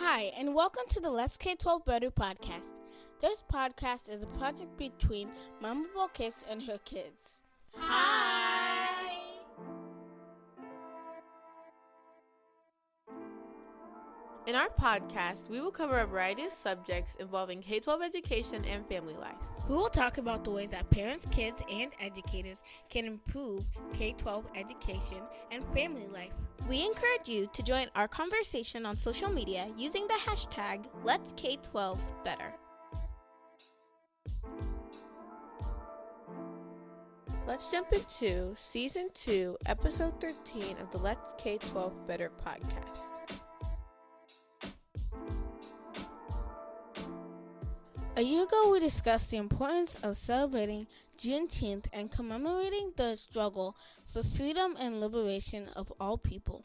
Hi, and welcome to the Let's K12 Better podcast. This podcast is a project between Mama of All Kids and her kids. Hi! In our podcast, we will cover a variety of subjects involving K12 education and family life. We will talk about the ways that parents, kids, and educators can improve K12 education and family life. We encourage you to join our conversation on social media using the hashtag Let's K12 Better. Let's jump into Season 2, Episode 13 of the Let's K12 Better podcast. A year ago, we discussed the importance of celebrating Juneteenth and commemorating the struggle for freedom and liberation of all people.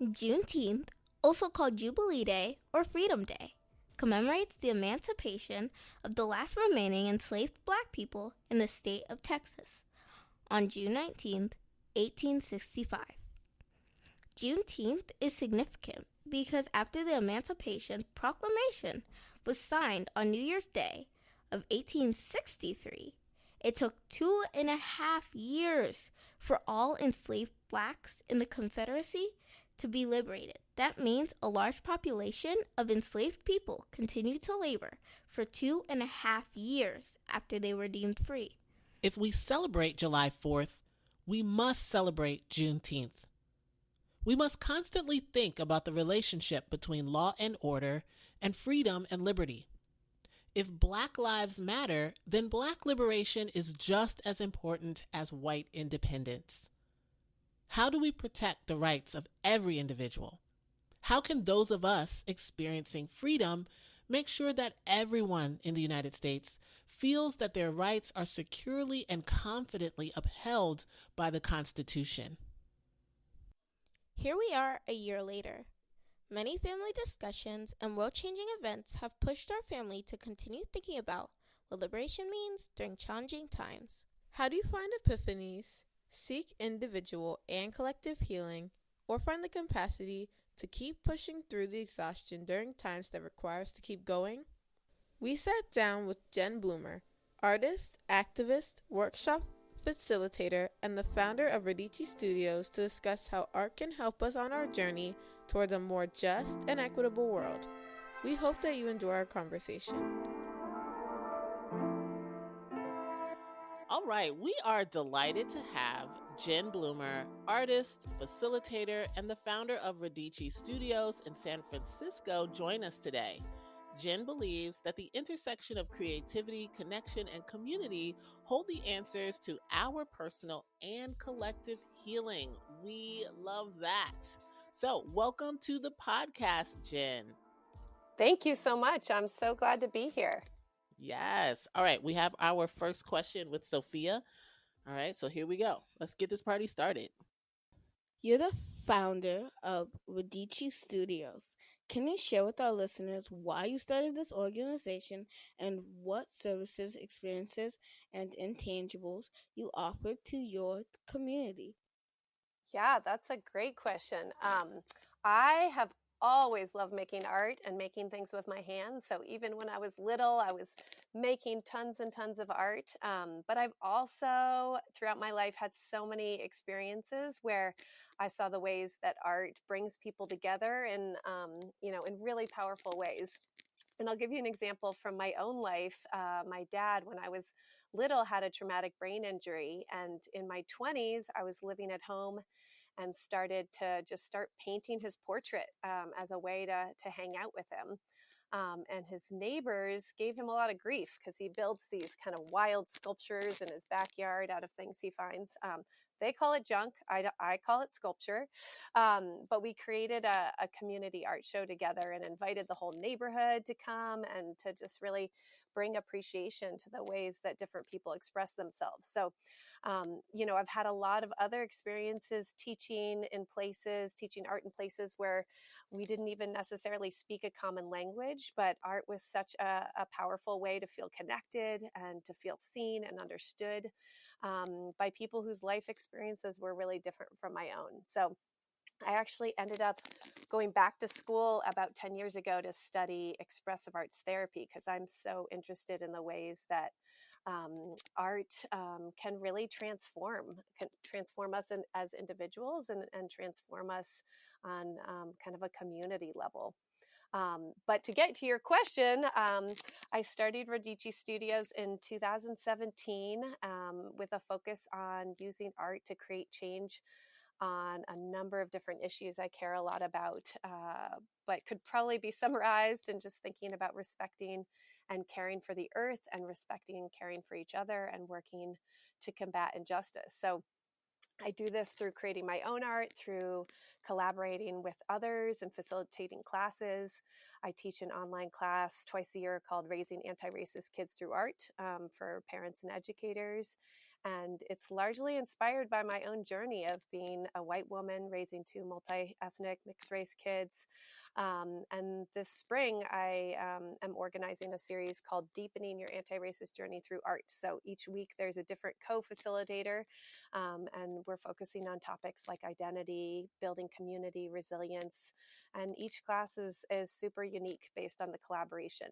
Juneteenth, also called Jubilee Day or Freedom Day, commemorates the emancipation of the last remaining enslaved Black people in the state of Texas on June 19, 1865. Juneteenth is significant because after the Emancipation Proclamation was signed on New Year's Day of 1863, it took 2.5 years for all enslaved Blacks in the Confederacy to be liberated. That means a large population of enslaved people continued to labor for 2.5 years after they were deemed free. If we celebrate July 4th, we must celebrate Juneteenth. We must constantly think about the relationship between law and order and freedom and liberty. If Black lives matter, then Black liberation is just as important as white independence. How do we protect the rights of every individual? How can those of us experiencing freedom make sure that everyone in the United States feels that their rights are securely and confidently upheld by the Constitution? Here we are a year later. Many family discussions and world-changing events have pushed our family to continue thinking about what liberation means during challenging times. How do you find epiphanies, seek individual and collective healing, or find the capacity to keep pushing through the exhaustion during times that require us to keep going? We sat down with Jen Bloomer, artist, activist, workshop facilitator, and the founder of Radici Studios to discuss how art can help us on our journey towards a more just and equitable world. We hope that you enjoy our conversation. All right, we are delighted to have Jen Bloomer, artist, facilitator, and the founder of Radici Studios in San Francisco, join us today. Jen believes that the intersection of creativity, connection, and community hold the answers to our personal and collective healing. We love that. So, welcome to the podcast, Jen. Thank you so much. I'm so glad to be here. Yes. All right, we have our first question with Sophia. All right, so here we go. Let's get this party started. You're the founder of Radici Studios. Can you share with our listeners why you started this organization and what services, experiences, and intangibles you offer to your community? Yeah, that's a great question. I have always loved making art and making things with my hands. So even when I was little, I was making tons and tons of art. But I've also, throughout my life, had so many experiences where I saw the ways that art brings people together in really powerful ways. And I'll give you an example from my own life. My dad, when I was little, had a traumatic brain injury. And in my 20s, I was living at home and started to just start painting his portrait as a way to hang out with him. And his neighbors gave him a lot of grief because he builds these kind of wild sculptures in his backyard out of things he finds. They call it junk. I call it sculpture. But we created a community art show together and invited the whole neighborhood to come and to just really bring appreciation to the ways that different people express themselves. So, I've had a lot of other experiences teaching art in places where we didn't even necessarily speak a common language, but art was such a powerful way to feel connected and to feel seen and understood by people whose life experiences were really different from my own. So I actually ended up going back to school about 10 years ago to study expressive arts therapy because I'm so interested in the ways that art can really transform us as individuals and transform us on kind of a community level. But to get to your question, I started Radici Studios in 2017 with a focus on using art to create change on a number of different issues I care a lot about, but could probably be summarized in just thinking about respecting and caring for the earth and respecting and caring for each other and working to combat injustice. So I do this through creating my own art, through collaborating with others and facilitating classes. I teach an online class twice a year called Raising Anti-Racist Kids Through Art for parents and educators. And it's largely inspired by my own journey of being a white woman raising two multi-ethnic mixed race kids. And this spring, I am organizing a series called Deepening Your Anti-Racist Journey Through Art. So each week there's a different co-facilitator, and we're focusing on topics like identity, building community, resilience. And each class is super unique based on the collaboration.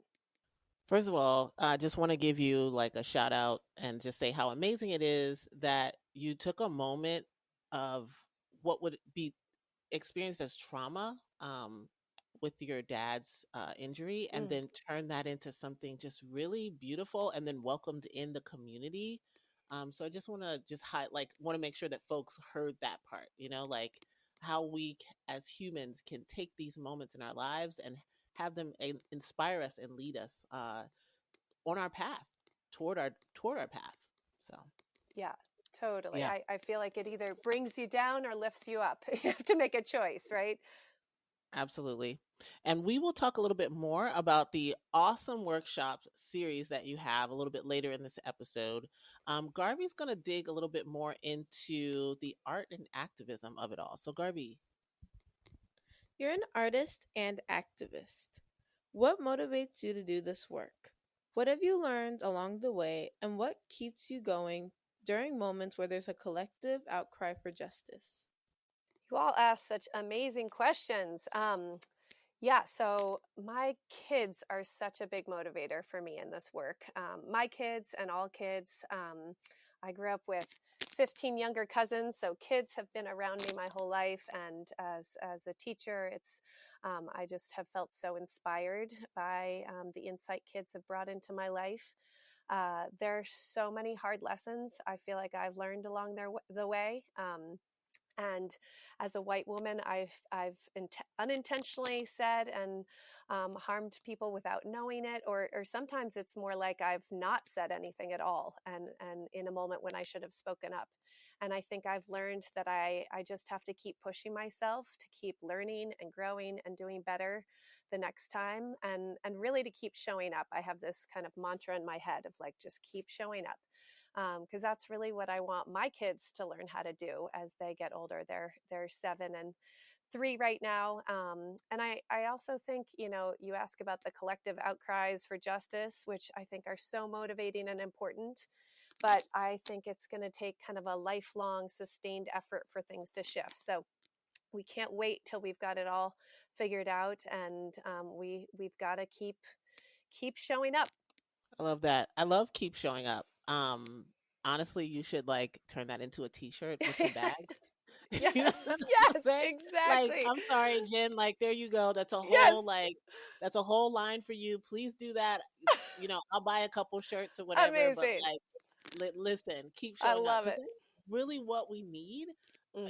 First of all, I just want to give you like a shout out and just say how amazing it is that you took a moment of what would be experienced as trauma with your dad's injury and Mm, then turned that into something just really beautiful and then welcomed in the community. So I just want to just want to make sure that folks heard that part, like how as humans can take these moments in our lives and have them inspire us and lead us on our path toward our path. So yeah, totally. yeah. I feel like it either brings you down or lifts you up. You have to make a choice, right? Absolutely. And we will talk a little bit more about the awesome workshop series that you have a little bit later in this episode. Garvey's going to dig a little bit more into the art and activism of it all. So, Garvey. You're an artist and activist. What motivates you to do this work? What have you learned along the way, and what keeps you going during moments where there's a collective outcry for justice? You all ask such amazing questions. Yeah, so my kids are such a big motivator for me in this work. My kids and all kids. I grew up with 15 younger cousins, so kids have been around me my whole life. And as a teacher, I just have felt so inspired by the insight kids have brought into my life. There are so many hard lessons I feel like I've learned along the way. And as a white woman, I've unintentionally said and harmed people without knowing it, or sometimes it's more like I've not said anything at all, and in a moment when I should have spoken up. And I think I've learned that I just have to keep pushing myself to keep learning and growing and doing better the next time, and really to keep showing up. I have this kind of mantra in my head of like, just keep showing up, because that's really what I want my kids to learn how to do as they get older. They're 7 and 3 right now, and I also think, you ask about the collective outcries for justice, which I think are so motivating and important. But I think it's going to take kind of a lifelong, sustained effort for things to shift. So we can't wait till we've got it all figured out, and we've got to keep showing up. I love that. I love keep showing up. Honestly, you should like turn that into a t-shirt with some bags. You know Yes, what I'm yes, saying? Like, exactly. I'm sorry, Jen. Like, there you go. Yes. That's a whole line for you. Please do that. I'll buy a couple shirts or whatever. But Amazing. like, listen, keep I showing up love because it. that's really what we need. Hmm.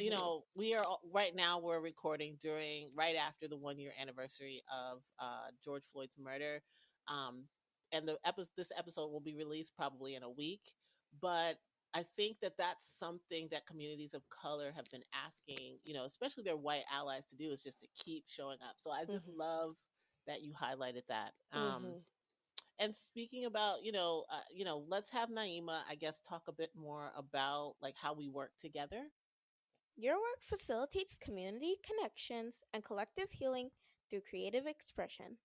We are right now. We're recording right after the 1 year anniversary of George Floyd's murder. Um, and this episode will be released probably in a week. But I think that that's something that communities of color have been asking, especially their white allies to do, is just to keep showing up. So I just Hmm. love that you highlighted that. Hmm. And speaking about, let's have Naima, I guess, talk a bit more about like how we work together. Your work facilitates community connections and collective healing through creative expression.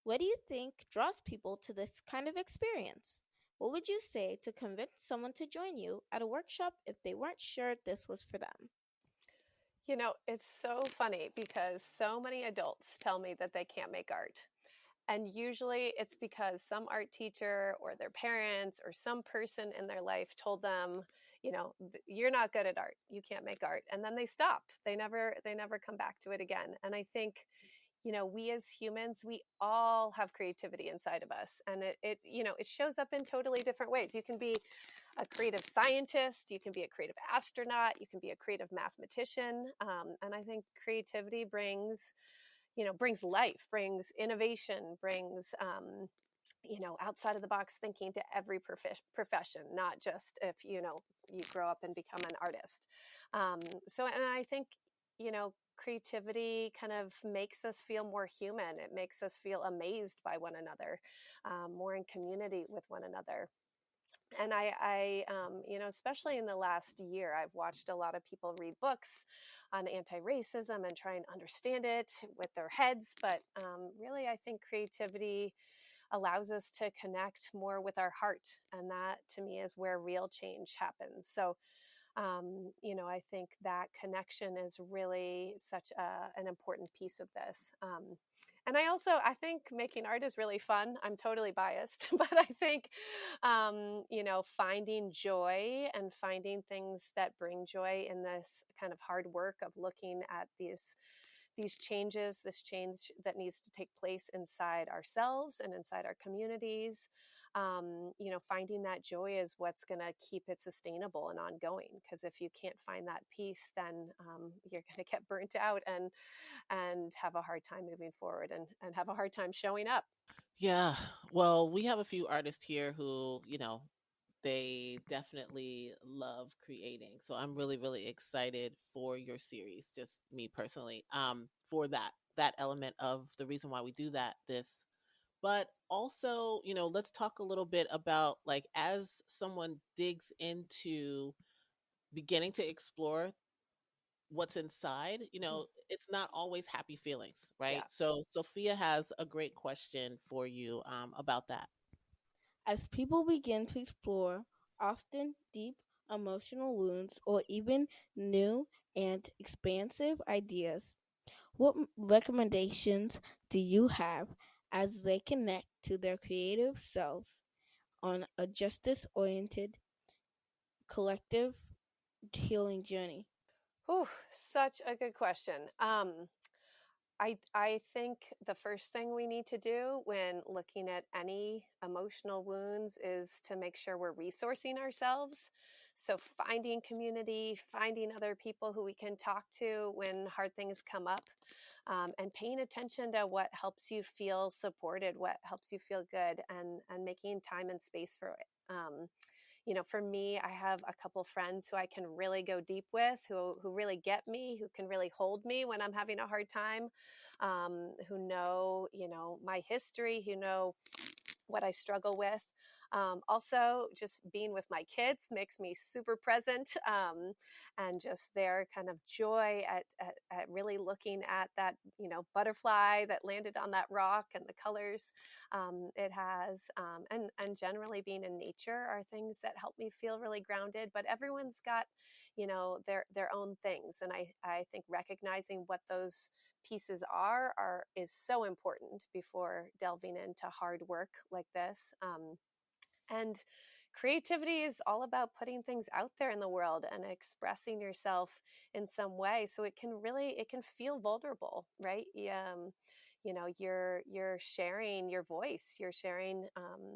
What do you think draws people to this kind of experience? What would you say to convince someone to join you at a workshop if they weren't sure this was for them? It's so funny because so many adults tell me that they can't make art. And usually it's because some art teacher or their parents or some person in their life told them, you're not good at art. You can't make art. And then they stop. They never come back to it again. And I think, we as humans, we all have creativity inside of us. And it shows up in totally different ways. You can be a creative scientist, you can be a creative astronaut, you can be a creative mathematician. And I think creativity brings life, brings innovation, brings outside of the box thinking to every profession, not just if you grow up and become an artist. And I think creativity kind of makes us feel more human. It makes us feel amazed by one another, more in community with one another. And especially in the last year, I've watched a lot of people read books on anti-racism and try and understand it with their heads. But really, I think creativity allows us to connect more with our heart. And that to me is where real change happens. So I think that connection is really such an important piece of this. And I think making art is really fun. I'm totally biased, but I think, finding joy and finding things that bring joy in this kind of hard work of looking at these changes, this change that needs to take place inside ourselves and inside our communities. Finding that joy is what's going to keep it sustainable and ongoing. Because if you can't find that peace, then you're going to get burnt out and have a hard time moving forward and have a hard time showing up. Yeah. Well, we have a few artists here who, they definitely love creating. So I'm really, really excited for your series, just me personally, for that element of the reason why we do this. But also, let's talk a little bit about, like, as someone digs into beginning to explore what's inside, Mm. it's not always happy feelings, Yeah. right? So Sophia has a great question for you about that. As people begin to explore often deep emotional wounds or even new and expansive ideas, what recommendations do you have as they connect to their creative selves on a justice oriented collective healing journey? Whew, such a good question. I think the first thing we need to do when looking at any emotional wounds is to make sure we're resourcing ourselves. So, finding community, finding other people who we can talk to when hard things come up, and paying attention to what helps you feel supported, what helps you feel good, and making time and space for it. For me, I have a couple friends who I can really go deep with, who really get me, who can really hold me when I'm having a hard time, who know, my history, who know what I struggle with. Also, just being with my kids makes me super present, and just their kind of joy at really looking at that, butterfly that landed on that rock and the colors it has, and generally being in nature are things that help me feel really grounded. But everyone's got, their own things, and I think recognizing what those pieces is so important before delving into hard work like this. And creativity is all about putting things out there in the world and expressing yourself in some way, so it can feel vulnerable, right? You're sharing your voice, you're sharing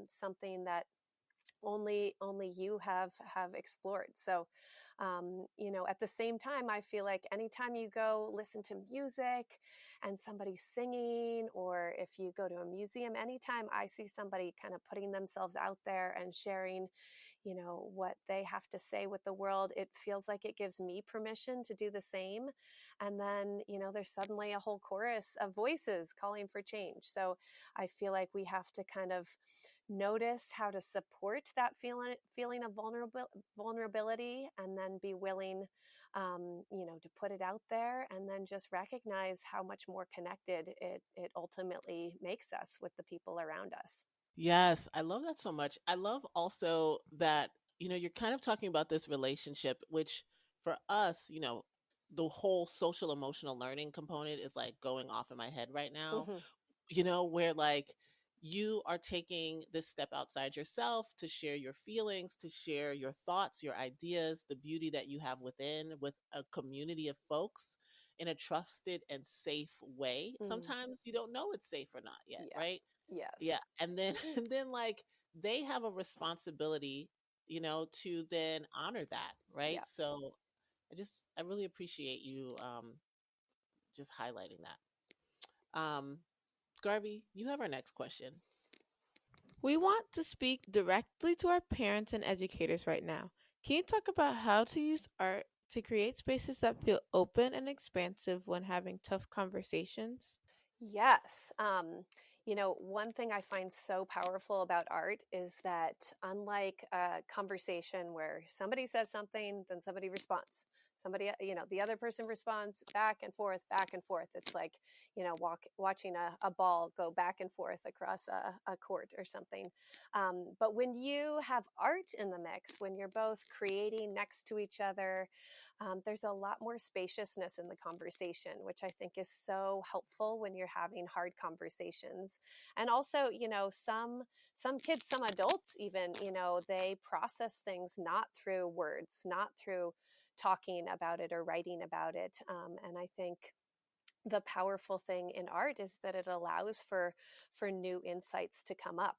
something that only you have explored. So at the same time, I feel like anytime you go listen to music and somebody's singing, or if you go to a museum, anytime I see somebody kind of putting themselves out there and sharing, what they have to say with the world, it feels like it gives me permission to do the same. And then, there's suddenly a whole chorus of voices calling for change. So I feel like we have to kind of notice how to support that feeling of vulnerability, and then be willing, to put it out there, and then just recognize how much more connected it ultimately makes us with the people around us. Yes, I love that so much. I love also that, you're kind of talking about this relationship, which for us, the whole social emotional learning component is like going off in my head right now, Hmm. where like you are taking this step outside yourself to share your feelings, to share your thoughts, your ideas, the beauty that you have within with a community of folks in a trusted and safe way. Mm. Sometimes you don't know it's safe or not yet, Yeah. right? Yes. Yeah. And then and then like they have a responsibility, to then honor that, right? Yeah. So I really appreciate you just highlighting that. Garvey, you have our next question. We want to speak directly to our parents and educators right now. Can you talk about how to use art to create spaces that feel open and expansive when having tough conversations? Yes. One thing I find so powerful about art is that unlike a conversation where somebody says something, then somebody responds. The other person responds back and forth. It's like, watching a ball go back and forth across a court or something. But when you have art in the mix, when you're both creating next to each other, there's a lot more spaciousness in the conversation, which I think is so helpful when you're having hard conversations. And also, some kids, some adults even, they process things not through words, not through talking about it or writing about it. And I think the powerful thing in art is that it allows for new insights to come up.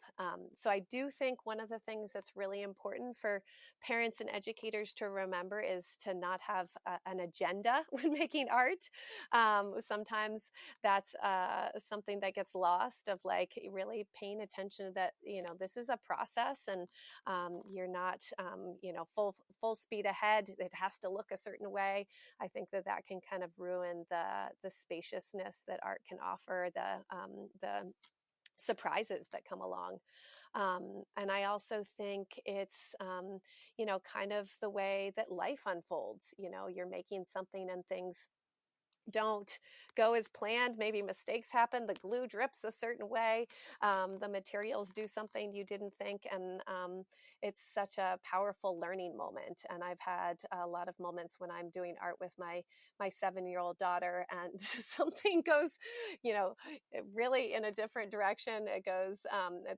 So I do think one of the things that's really important for parents and educators to remember is to not have an agenda when making art. Sometimes that's something that gets lost, of like really paying attention that this is a process, and you're not full speed ahead. It has to look a certain way. I think that can kind of ruin the spaciousness that art can offer, the surprises that come along. And I also think it's, kind of the way that life unfolds. You're making something and things don't go as planned. Maybe mistakes happen. The glue drips a certain way. The materials do something you didn't think. And it's such a powerful learning moment. And I've had a lot of moments when I'm doing art with my 7-year-old daughter, and something goes, really in a different direction. It goes,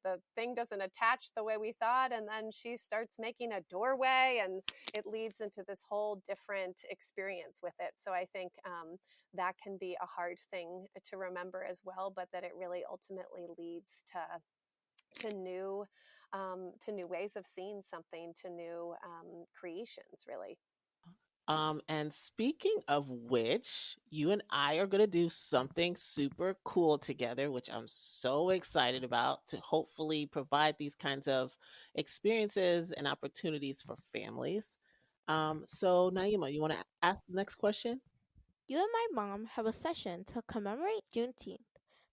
the thing doesn't attach the way we thought. And then she starts making a doorway, and it leads into this whole different experience with it. So I think that can be a hard thing to remember as well, but that it really ultimately leads to new ways of seeing something, to new creations, really. And speaking of which, you and I are going to do something super cool together, which I'm so excited about, to hopefully provide these kinds of experiences and opportunities for families. So, Naima, you want to ask the next question? You and my mom have a session to commemorate Juneteenth,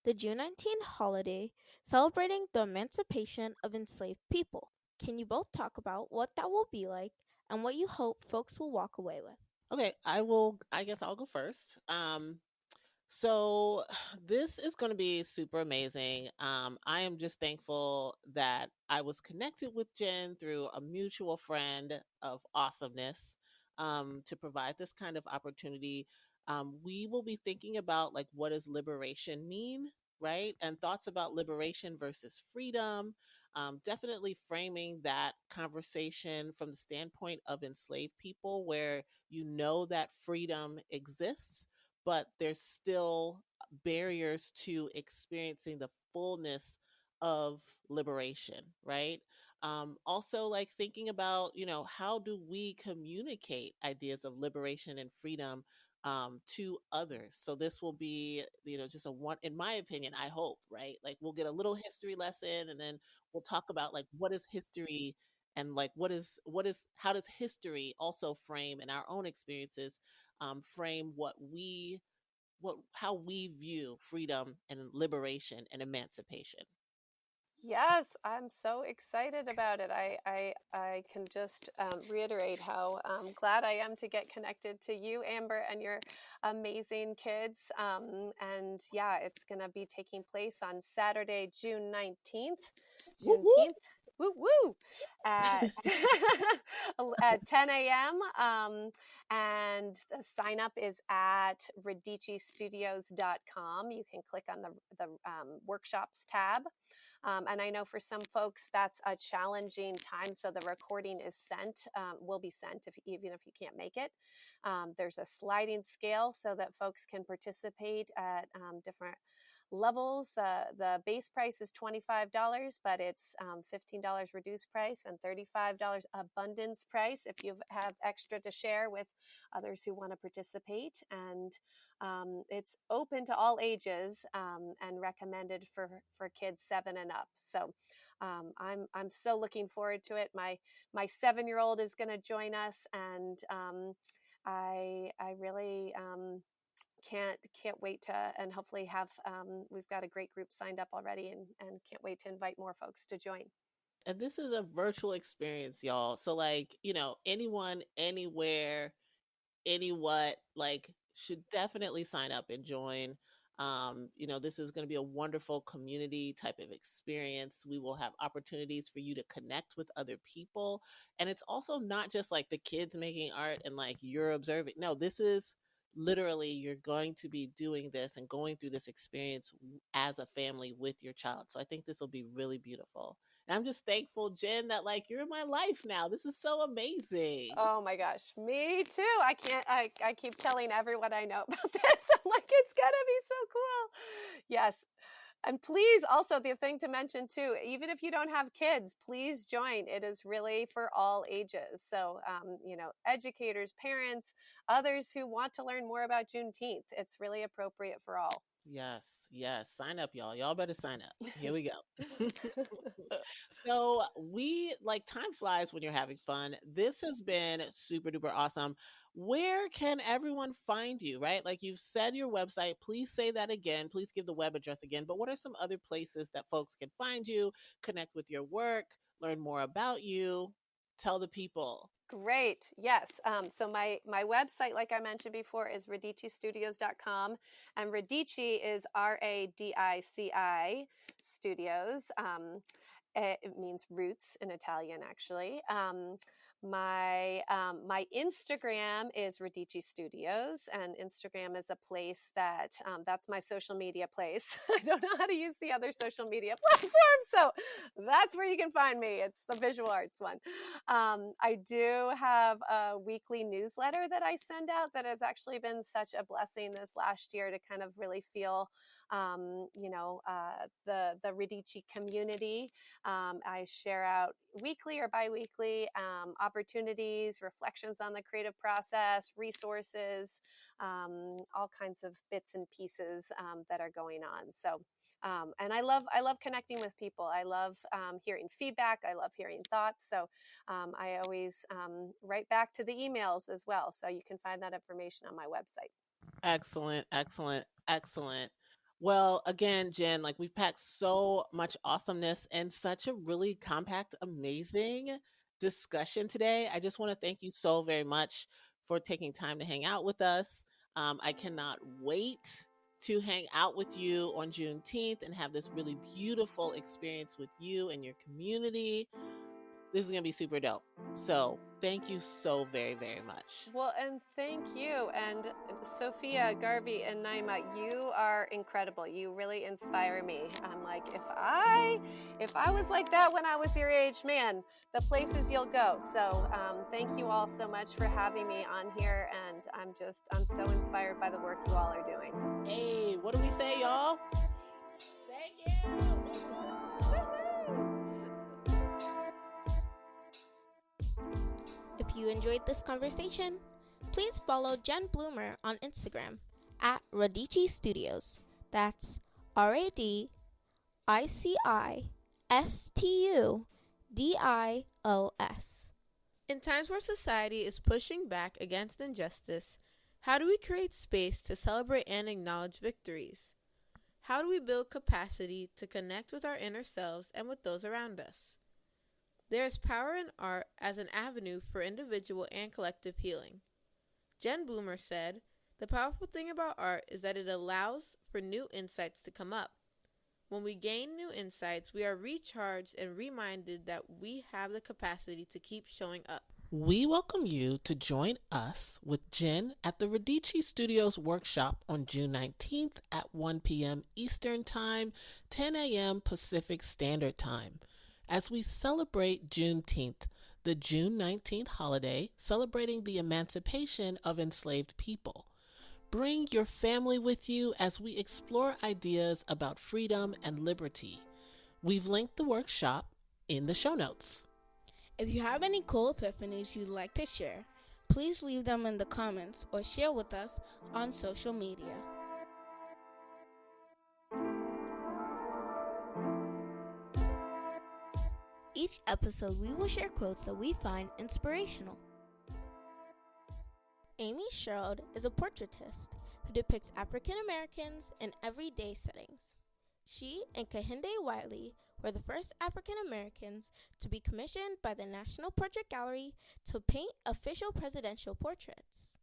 the June 19th holiday celebrating the emancipation of enslaved people. Can you both talk about what that will be like and what you hope folks will walk away with? Okay, I will. I guess I'll go first. So this is going to be super amazing. I am just thankful that I was connected with Jen through a mutual friend of awesomeness, to provide this kind of opportunity. We will be thinking about like what does liberation mean, right? And thoughts about liberation versus freedom. Definitely framing that conversation from the standpoint of enslaved people, where you know that freedom exists, but there's still barriers to experiencing the fullness of liberation, right? Also, like thinking about, how do we communicate ideas of liberation and freedom to others? So this will be, just a one, in my opinion, I hope, right? Like we'll get a little history lesson, and then we'll talk about like what is history, and like how does history also frame in our own experiences, frame what how we view freedom and liberation and emancipation. Yes, I'm so excited about it. I can just reiterate how glad I am to get connected to you, Amber, and your amazing kids. And yeah, it's going to be taking place on Saturday, June 19th. Whoop, whoop. Juneteenth. woo woo, at at 10 a.m. And the sign up is at radicistudios.com. You can click on the workshops tab. And I know for some folks that's a challenging time, so the recording is sent, will be sent even if you can't make it. There's a sliding scale so that folks can participate at different levels. The base price is $25, but it's $15 reduced price and $35 abundance price if you have extra to share with others who want to participate. And it's open to all ages and recommended for kids 7 and up. So I'm so looking forward to it. My 7-year-old is going to join us, and I really can't wait to, and hopefully have we've got a great group signed up already, and can't wait to invite more folks to join. And this is a virtual experience, y'all. So, like, anyone, anywhere, any what, like, should definitely sign up and join. This is going to be a wonderful community type of experience. We will have opportunities for you to connect with other people. And it's also not just like the kids making art and like you're observing. No, this is literally you're going to be doing this and going through this experience as a family with your child. So I think this will be really beautiful. And I'm just thankful, Jen, that like you're in my life now. This is so amazing. Oh my gosh, me too. I keep telling everyone I know about this. I'm like, it's gonna be so cool. Yes. And please, also the thing to mention too, even if you don't have kids, please join. It is really for all ages. So, educators, parents, others who want to learn more about Juneteenth, it's really appropriate for all. Yes, yes. Sign up, y'all. Y'all better sign up. Here we go. So we like time flies when you're having fun. This has been super duper awesome. Where can everyone find you, right? Like you've said your website. Please say that again. Please give the web address again. But what are some other places that folks can find you, connect with your work, learn more about you? Tell the people. Great. Yes. So my website, like I mentioned before, is radicistudios.com, and Radici is Radici Studios. It means roots in Italian, actually. My Instagram is Radici Studios, and Instagram is a place that's my social media place. I don't know how to use the other social media platforms, so that's where you can find me. It's the visual arts one. I do have a weekly newsletter that I send out that has actually been such a blessing this last year to kind of really feel, the Radici community. I share out weekly or biweekly opportunities, reflections on the creative process, resources, all kinds of bits and pieces that are going on. So, and I love connecting with people. I love hearing feedback. I love hearing thoughts. So I always write back to the emails as well. So you can find that information on my website. Excellent, excellent, excellent. Well, again, Jen, like we've packed so much awesomeness and such a really compact, amazing discussion today. I just want to thank you so very much for taking time to hang out with us. I cannot wait to hang out with you on Juneteenth and have this really beautiful experience with you and your community. This is going to be super dope. So thank you so very, very much. Well, and thank you. And Sophia, Garvey, and Naima, you are incredible. You really inspire me. I'm like, if I was like that when I was your age, man, the places you'll go. So thank you all so much for having me on here. And I'm so inspired by the work you all are doing. Hey, what do we say, y'all? Thank you. If you enjoyed this conversation, please follow Jen Bloomer on Instagram at Radici Studios. That's RADICISTUDIOS. In times where society is pushing back against injustice, how do we create space to celebrate and acknowledge victories? How do we build capacity to connect with our inner selves and with those around us? There is power in art as an avenue for individual and collective healing. Jen Bloomer said, "The powerful thing about art is that it allows for new insights to come up. When we gain new insights, we are recharged and reminded that we have the capacity to keep showing up. We welcome you to join us with Jen at the Radici Studios workshop on June 19th at 1 p.m. Eastern Time, 10 a.m. Pacific Standard Time, as we celebrate Juneteenth, the June 19th holiday celebrating the emancipation of enslaved people. Bring your family with you as we explore ideas about freedom and liberty. We've linked the workshop in the show notes. If you have any cool epiphanies you'd like to share, please leave them in the comments or share with us on social media. Each episode, we will share quotes that we find inspirational. Amy Sherwood is a portraitist who depicts African Americans in everyday settings. She and Kehinde Wiley were the first African Americans to be commissioned by the National Portrait Gallery to paint official presidential portraits.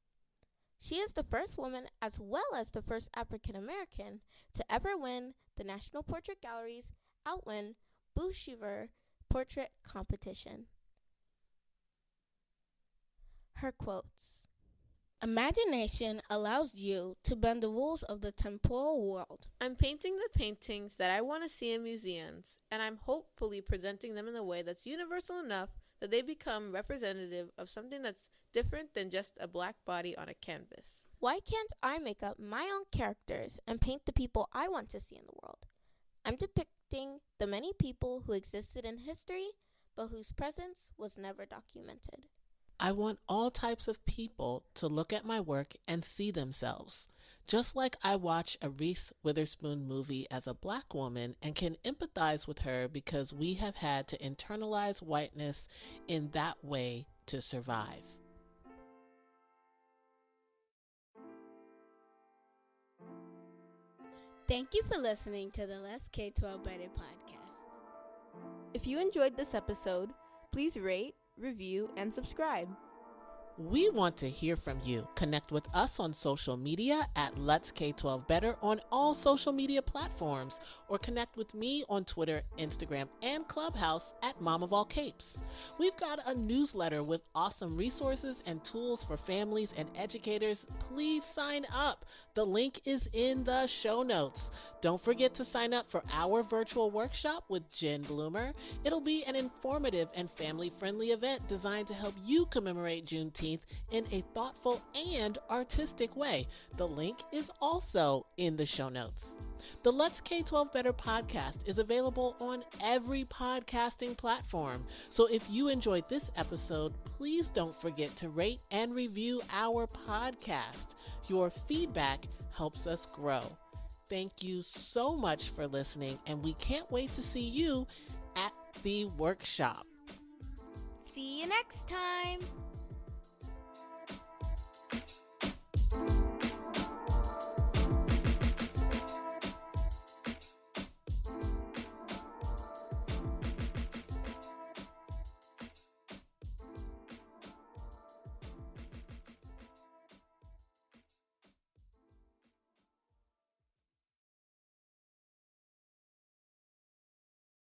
She is the first woman as well as the first African American to ever win the National Portrait Gallery's Outwin Bouchiver portrait competition. Her quotes: Imagination allows you to bend the rules of the temporal world. I'm painting the paintings that I want to see in museums, and I'm hopefully presenting them in a way that's universal enough that they become representative of something that's different than just a black body on a canvas. Why can't I make up my own characters and paint the people I want to see in the world? I'm depicting the many people who existed in history, but whose presence was never documented. I want all types of people to look at my work and see themselves. Just like I watch a Reese Witherspoon movie as a black woman and can empathize with her because we have had to internalize whiteness in that way to survive. Thank you for listening to the Let's K12 Better podcast. If you enjoyed this episode, please rate, review, and subscribe. We want to hear from you. Connect with us on social media at Let's K12 Better on all social media platforms, or connect with me on Twitter, Instagram, and Clubhouse at Mom of All Capes. We've got a newsletter with awesome resources and tools for families and educators. Please sign up. The link is in the show notes. Don't forget to sign up for our virtual workshop with Jen Bloomer. It'll be an informative and family-friendly event designed to help you commemorate Juneteenth in a thoughtful and artistic way. The link is also in the show notes. The Let's K12 Better podcast is available on every podcasting platform. So if you enjoyed this episode, please don't forget to rate and review our podcast. Your feedback helps us grow. Thank you so much for listening, and we can't wait to see you at the workshop. See you next time!